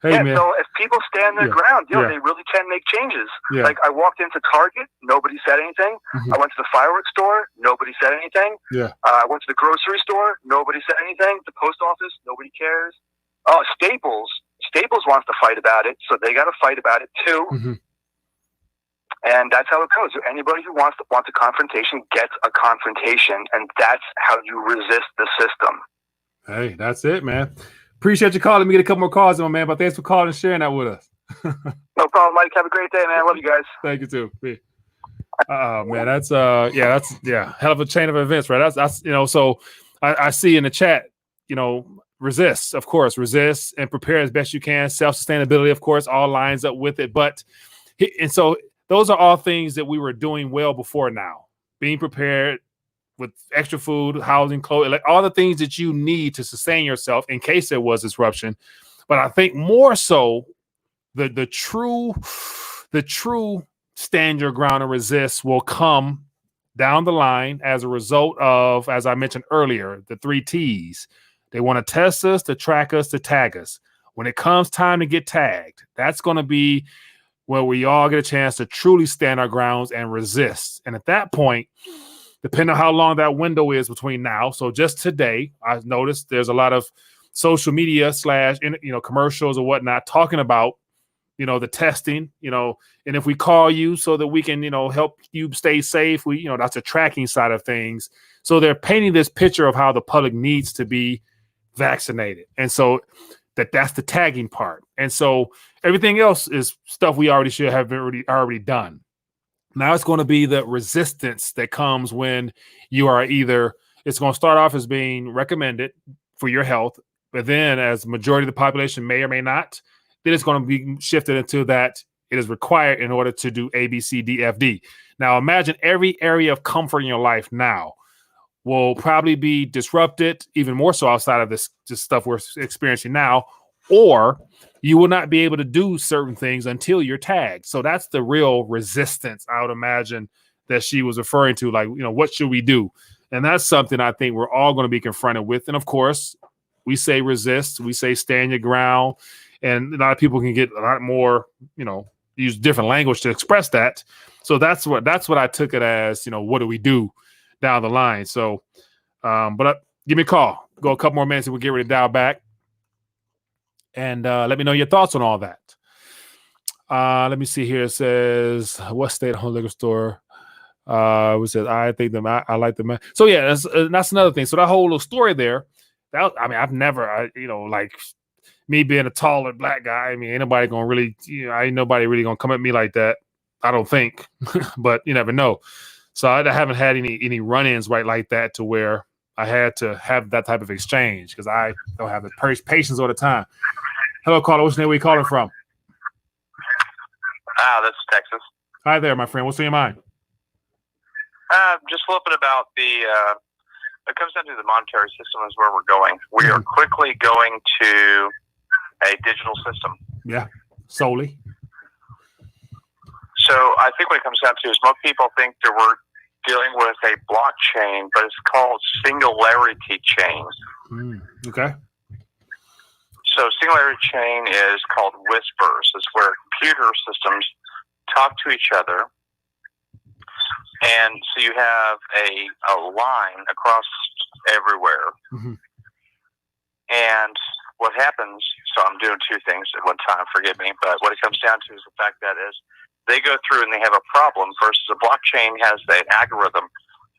Hey, man. So if people stand their ground, they really can make changes. Yeah. Like I walked into Target, nobody said anything. I went to the fireworks store, nobody said anything. Yeah. I went to the grocery store, nobody said anything. The post office, nobody cares. Oh, Staples wants to fight about it, so they got to fight about it too. And that's how it goes. Anybody who wants a confrontation gets a confrontation, and that's how you resist the system. Hey, that's it, man. Appreciate you calling. Let me get a couple more calls on, man. But thanks for calling and sharing that with us. No problem, Mike. Have a great day, man. Love you guys. Thank you too. Man, that's hell of a chain of events, right? That's so I see in the chat, resist, of course, resist and prepare as best you can. Self-sustainability, of course, all lines up with it. And so those are all things that we were doing well before now. Being prepared with extra food, housing, clothing, like all the things that you need to sustain yourself in case there was disruption. But I think more so the true stand your ground and resist will come down the line as a result of, as I mentioned earlier, the 3 T's. They want to test us, to track us, to tag us. When it comes time to get tagged, that's going to be where we all get a chance to truly stand our grounds and resist. And at that point, depending on how long that window is between now. So just today, I've noticed there's a lot of social media / commercials or whatnot talking about, the testing, and if we call you so that we can, help you stay safe, that's a tracking side of things. So they're painting this picture of how the public needs to be vaccinated. And so that's the tagging part. And so everything else is stuff we already should have already done. Now it's going to be the resistance that comes when you are it's going to start off as being recommended for your health, but then as the majority of the population may or may not, then it's going to be shifted into that it is required in order to do A, B, C, D, F, D. Now imagine every area of comfort in your life now will probably be disrupted, even more so outside of this stuff we're experiencing now, or you will not be able to do certain things until you're tagged. So that's the real resistance, I would imagine, that she was referring to. Like, what should we do? And that's something I think we're all going to be confronted with. And of course, we say resist, we say stand your ground. And a lot of people can get a lot more, use different language to express that. So that's what I took it as, what do we do down the line? So, give me a call. Go a couple more minutes and we'll get ready to dial back. And let me know your thoughts on all that. Let me see here. It says, what state home liquor store? It says, I think them. I like them. So yeah, that's another thing. So that whole little story there. I've never, like me being a taller black guy. Ain't nobody gonna really, ain't nobody really gonna come at me like that. I don't think, but you never know. So I haven't had any run-ins right like that to where I had to have that type of exchange because I don't have the patience all the time. Hello, caller. What's your name? Where you calling from? This is Texas. Hi there, my friend. What's on your mind? Just flipping about it comes down to the monetary system is where we're going. We are quickly going to a digital system. Yeah, solely. So I think what it comes down to is most people think that we're dealing with a blockchain, but it's called singularity chains. Okay. So singularity chain is called whispers. It's where computer systems talk to each other. And so you have a line across everywhere. And what happens, so I'm doing two things at one time, forgive me, but what it comes down to is the fact that is they go through and they have a problem versus a blockchain has an algorithm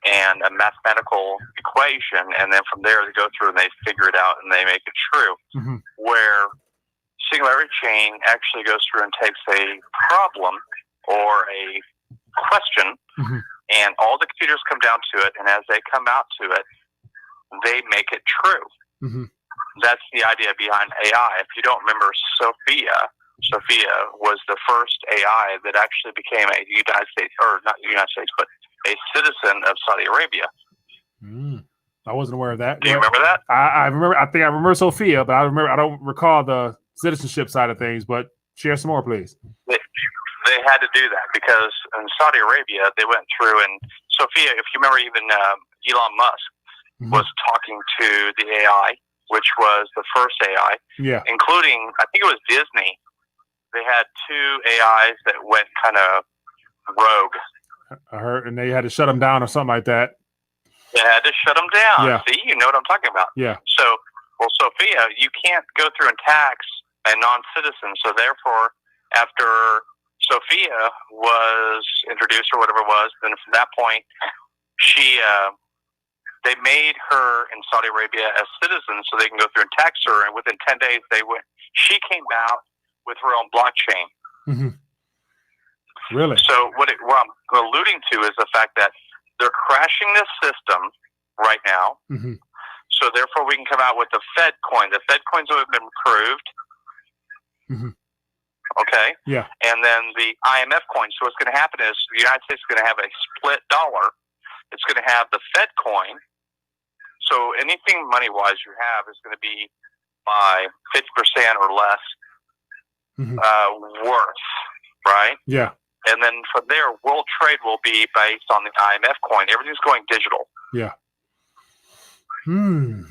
and a mathematical equation, and then from there they go through and they figure it out and they make it true. Where singularity chain actually goes through and takes a problem or a question and all the computers come down to it, and as they come out to it, they make it true. Mm-hmm. That's the idea behind AI. If you don't remember Sophia was the first AI that actually became a United States, or not United States, but a citizen of Saudi Arabia. I wasn't aware of that. Do you remember that? I remember. I think I remember Sophia, but I don't recall the citizenship side of things. But share some more, please. They had to do that because in Saudi Arabia they went through, and Sophia, if you remember, even Elon Musk was talking to the AI, which was the first AI, including, I think it was Disney. They had 2 AIs that went kind of rogue. I heard, and they had to shut them down or something like that. They had to shut them down. Yeah. See, you know what I'm talking about. Yeah. So, well, Sophia, you can't go through and tax a non-citizen. So therefore, after Sophia was introduced or whatever it was, then from that point, they made her in Saudi Arabia a citizen so they can go through and tax her. And within 10 days, she came out with her own blockchain. Mm-hmm. Really? So what I'm alluding to is the fact that they're crashing this system right now. Mm-hmm. So therefore, we can come out with the Fed coin. The Fed coins have been approved. Mm-hmm. Okay. Yeah. And then the IMF coin. So what's going to happen is the United States is going to have a split dollar. It's going to have the Fed coin. So anything money-wise you have is going to be by 50% or less worth, right? Yeah. And then from there, world trade will be based on the IMF coin. Everything's going digital. Yeah.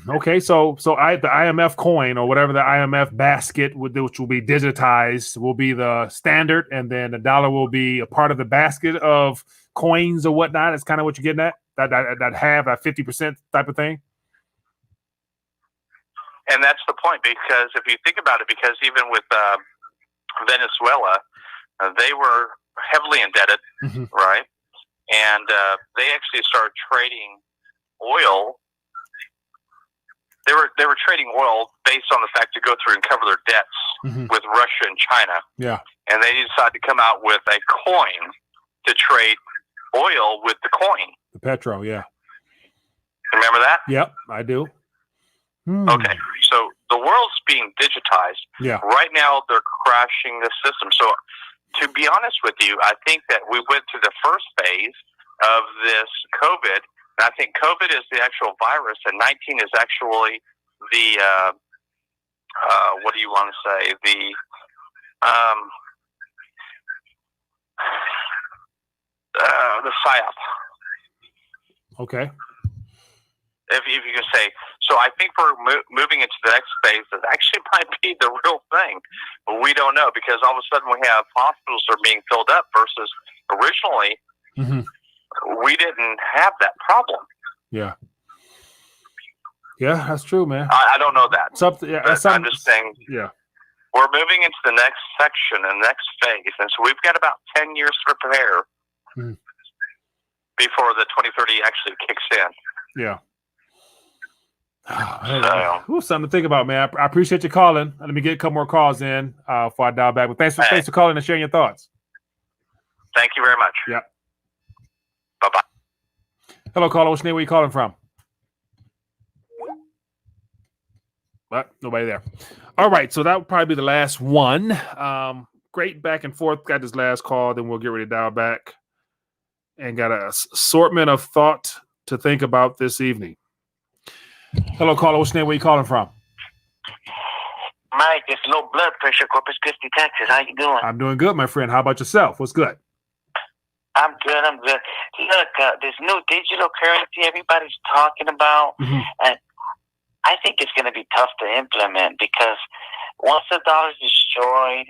Okay. So the IMF coin or whatever the IMF basket, which will be digitized, will be the standard, and then the dollar will be a part of the basket of coins or whatnot. It's kind of what you're getting at. That have that 50% type of thing. And that's the point, because if you think about it, because even with Venezuela, they were heavily indebted, right? And they actually started trading oil. They were trading oil based on the fact to go through and cover their debts with Russia and China. Yeah. And they decided to come out with a coin to trade oil with the coin. The petro, yeah. Remember that? Yep, I do. Okay, so the world's being digitized. Yeah. Right now, they're crashing the system. So, to be honest with you, I think that we went through the first phase of this COVID, and I think COVID is the actual virus, and 19 is actually the, what do you want to say? The psyop. Okay. If you can say. So I think we're moving into the next phase that actually might be the real thing. But we don't know, because all of a sudden we have hospitals that are being filled up versus originally we didn't have that problem. Yeah. Yeah, that's true, man. I don't know that. I'm just saying. Yeah. We're moving into the next section and next phase. And so we've got about 10 years to prepare before the 2030 actually kicks in. Yeah. Something to think about, man. I appreciate you calling. Let me get a couple more calls in before I dial back. But thanks for calling and sharing your thoughts. Thank you very much. Yeah. Bye-bye. Hello, caller. What's your name? Where you calling from? But nobody there. All right. So that would probably be the last one. Great back and forth. Got this last call. Then we'll get ready to dial back. And got an assortment of thought to think about this evening. Hello, caller. What's your name? Where you calling from? Mike, it's low blood pressure, Corpus Christi, Texas. How you doing? I'm doing good, my friend. How about yourself? What's good? I'm good. Look, this new digital currency everybody's talking about, and I think it's going to be tough to implement, because once the dollar's destroyed,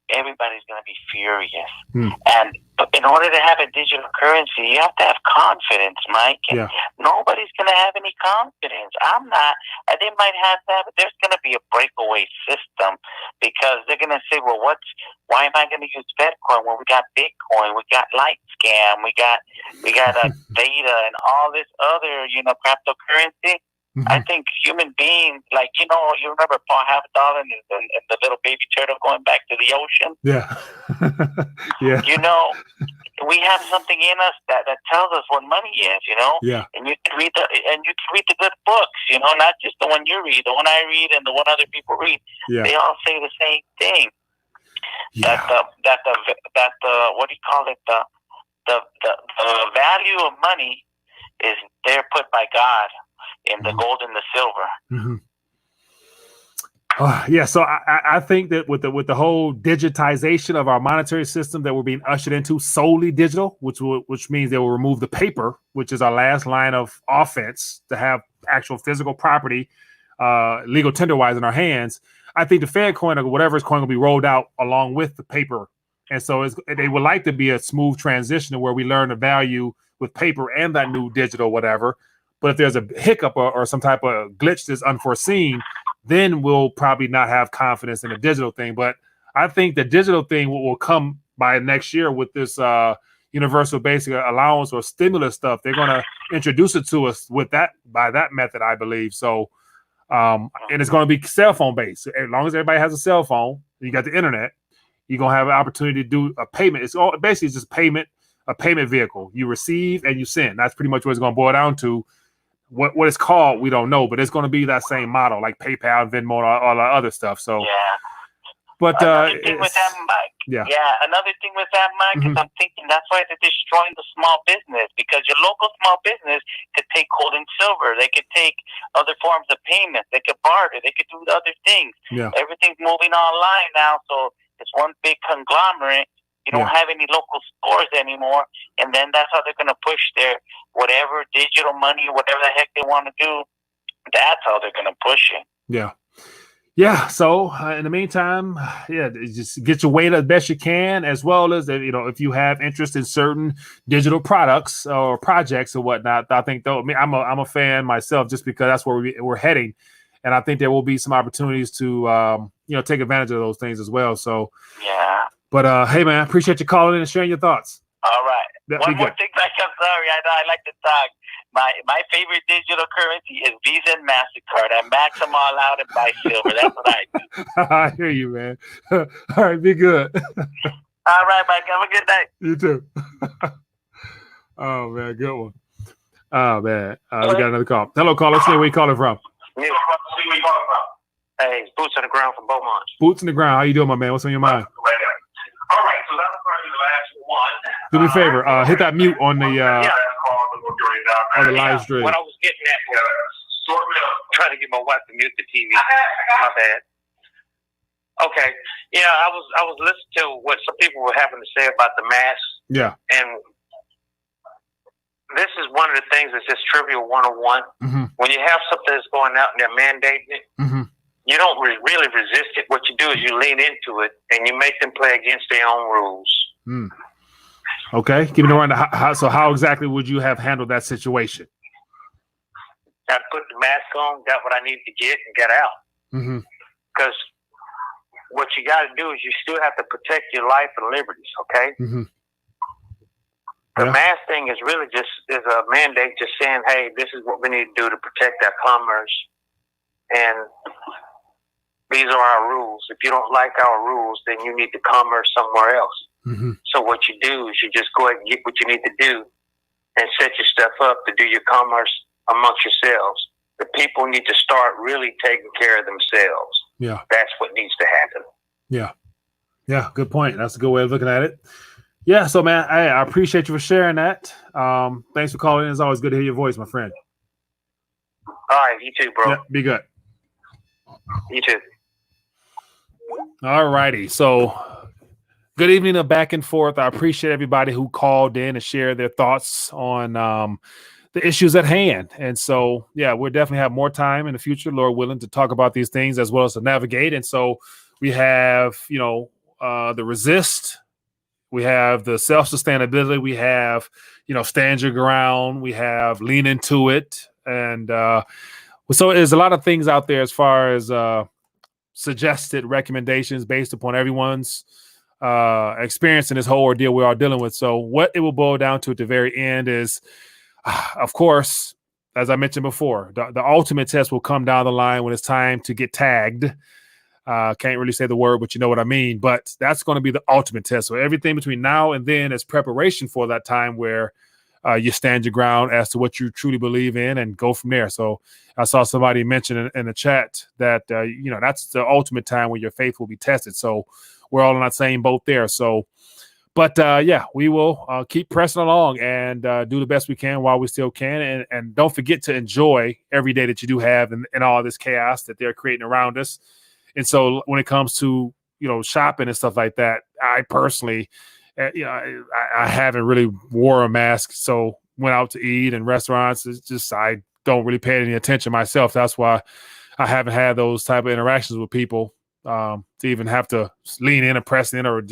everybody's going to be furious. And in order to have a digital currency, you have to have confidence, Mike. And nobody's going to have any confidence. I'm not. They might have that, but there's going to be a breakaway system, because they're going to say, well, why am I going to use Bitcoin when we got Bitcoin, we got Lightscam, we got Theta and all this other, cryptocurrency? I think human beings, like, you know, you remember Paul Halfdall and the little baby turtle going back to the ocean? Yeah. Yeah. You know, we have something in us that tells us what money is, you know? Yeah. And you can read the good books, you know, not just the one you read, the one I read and the one other people read. Yeah. They all say the same thing. Yeah. That the what do you call it? The value of money is there put by God in the gold and the silver. Yeah, so I think that with the whole digitization of our monetary system that we're being ushered into solely digital, which means they will remove the paper, which is our last line of offense to have actual physical property, legal tender wise in our hands. I think the Fed coin or whatever is coin will be rolled out along with the paper, and so they would like to be a smooth transition to where we learn the value with paper and that new digital whatever. But if there's a hiccup or some type of glitch that's unforeseen, then we'll probably not have confidence in the digital thing. But I think the digital thing will come by next year with this universal basic allowance or stimulus stuff. They're going to introduce it to us with that by that method, I believe. So, and it's going to be cell phone based. As long as everybody has a cell phone, you got the internet, you're going to have an opportunity to do a payment. It's all basically just a payment vehicle. You receive and you send. That's pretty much what it's going to boil down to. What it's called, we don't know, but it's going to be that same model, like PayPal, Venmo, all the other stuff. So, yeah. But another thing with that, Mike. Yeah. Another thing with that, Mike, is I'm thinking that's why they're destroying the small business, because your local small business could take gold and silver. They could take other forms of payment. They could barter. They could do other things. Yeah. Everything's moving online now, so it's one big conglomerate. You don't have any local stores anymore, and then that's how they're going to push their whatever digital money, whatever the heck they want to do. That's how they're going to push it. Yeah. Yeah. So in the meantime, just get your weight as best you can, as well as, if you have interest in certain digital products or projects or whatnot. I think though, I'm a fan myself, just because that's where we're heading, and I think there will be some opportunities to take advantage of those things as well. So yeah. But hey, man, I appreciate you calling in and sharing your thoughts. All right. One more thing, Mike. I'm sorry. I know I like to talk. My favorite digital currency is Visa and MasterCard. I max them all out and buy silver. That's what I do. I hear you, man. All right, be good. All right, Mike. Have a good night. You too. Oh, man, good one. Oh, man. We got another call. Hello, caller. See where you calling from. Yeah. Hey, it's Boots on the Ground from Beaumont. Boots on the ground. How you doing, my man? What's on your mind? All right, so that was probably the last one. Do me a favor. Hit that mute on the live stream. What I was getting at was trying to get my wife to mute the TV. My bad. Okay. Yeah, I was listening to what some people were having to say about the mask. Yeah. And this is one of the things that's just trivial 101. Mm-hmm. When you have something that's going out and they're mandating it, you don't really resist it. What you do is you lean into it and you make them play against their own rules. Mm. Okay. Give me the run. So how exactly would you have handled that situation? I put the mask on, got what I needed to get, and got out. Because what you got to do is you still have to protect your life and liberties, okay? The mask thing is really just is a mandate just saying, hey, this is what we need to do to protect our commerce. And these are our rules. If you don't like our rules, then you need to commerce somewhere else. So what you do is you just go ahead and get what you need to do and set your stuff up to do your commerce amongst yourselves. The people need to start really taking care of themselves. Yeah. That's what needs to happen. Yeah. Yeah, good point. That's a good way of looking at it. Yeah, so, man, I appreciate you for sharing that. Thanks for calling in. It's always good to hear your voice, my friend. All right, you too, bro. Yeah, be good. You too. All righty. So, good evening of back and forth. I appreciate everybody who called in and shared their thoughts on the issues at hand. And so, yeah, we'll definitely have more time in the future, Lord willing, to talk about these things as well as to navigate. And so we have, the resist. We have the self-sustainability. We have, stand your ground. We have lean into it. And so there's a lot of things out there as far as suggested recommendations based upon everyone's experience in this whole ordeal we're all dealing with. So what it will boil down to at the very end is, of course, as I mentioned before, the ultimate test will come down the line when it's time to get tagged. Can't really say the word, but you know what I mean. But that's going to be the ultimate test. So everything between now and then is preparation for that time where you stand your ground as to what you truly believe in and go from there. So I saw somebody mention in the chat that, that's the ultimate time when your faith will be tested. So we're all in that same boat there. So, but we will keep pressing along and do the best we can while we still can. And don't forget to enjoy every day that you do have and all this chaos that they're creating around us. And so when it comes to, shopping and stuff like that, I personally, I haven't really wore a mask. So went out to eat in restaurants. It's just, I don't really pay any attention myself. That's why I haven't had those type of interactions with people to even have to lean in and press in or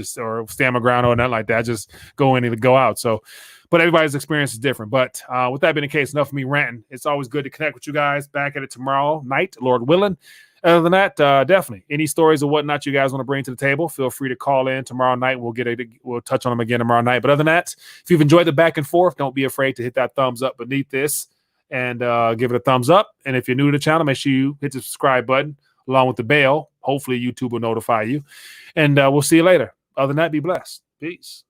stand my ground or nothing like that. Just go in and go out. So, but everybody's experience is different. But with that being the case, enough of me ranting. It's always good to connect with you guys. Back at it tomorrow night, Lord willing. Other than that, definitely any stories or whatnot you guys want to bring to the table, feel free to call in tomorrow night. We'll touch on them again tomorrow night. But other than that, if you've enjoyed the back and forth, don't be afraid to hit that thumbs up beneath this and give it a thumbs up. And if you're new to the channel, make sure you hit the subscribe button along with the bell. Hopefully YouTube will notify you. And we'll see you later. Other than that, be blessed. Peace.